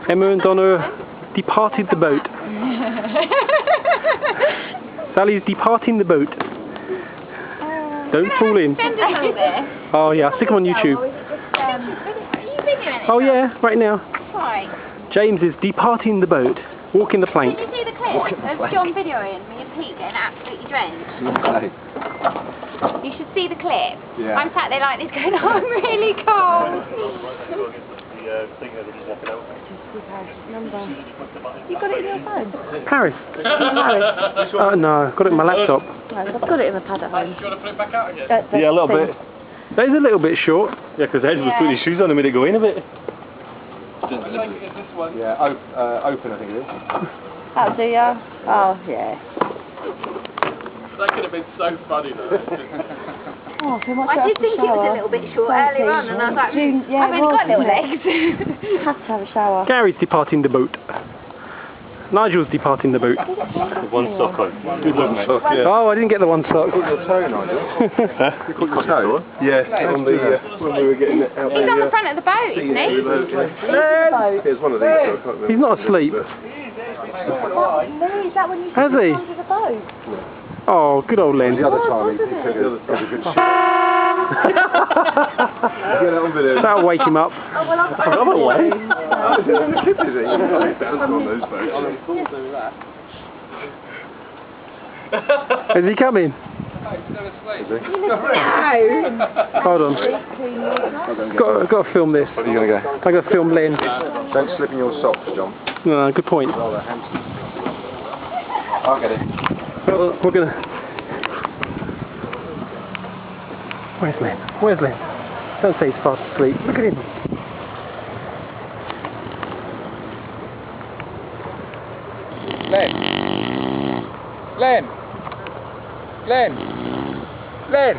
Emma and Donna departed the boat. Sally's departing the boat. Don't fall in. Oh yeah, I'll stick them on YouTube. Oh yeah, right now. James is departing the boat, walking the plank. Did you see the clip of John videoing me and Pete getting absolutely drenched? Okay. You should see the clip. Yeah. I'm sat there like this going, oh, I'm really cold. You got it in your phone? Paris? Paris? Oh no, got it in my laptop. No, I've got it in the pad at home. Do you want to put it back out again? Yeah, a little bit. That is a little bit short. Yeah, because Ed was putting his shoes on a minute ago in a bit. Yeah, open I think it is. Oh, do ya? Oh, yeah. That could have been so funny though. Oh, so much I did think it was a little bit short earlier on, and I was like, I've only got little legs. Have to have a shower. Gary's departing the boat. Nigel's departing the boat. One sock on. Good one, mate. Yeah. Oh, I didn't get the one sock. You caught your toe, Nigel. You caught your toe? Yeah, on the, when we were getting it out. He's on the front of the boat, isn't he? Here's one of these, I can't remember. He's not asleep. Is that when you Has he? under the boat? Oh, good old Len. The other time he took a good shit. Get that on video. That'll wake him up. Oh, well, I'm away. Oh, is it on the ship, is it? On those boats. Is he coming? Is he? Hold on. Got to film this. Where are you going to go? I got to film Len. Don't slip in your socks, John. No, good point. Oh, they're handsome. I'll get it. We're gonna. Where's Len? Where's Len? Don't say he's fast asleep. Look at him. Len! Len! Len! Len!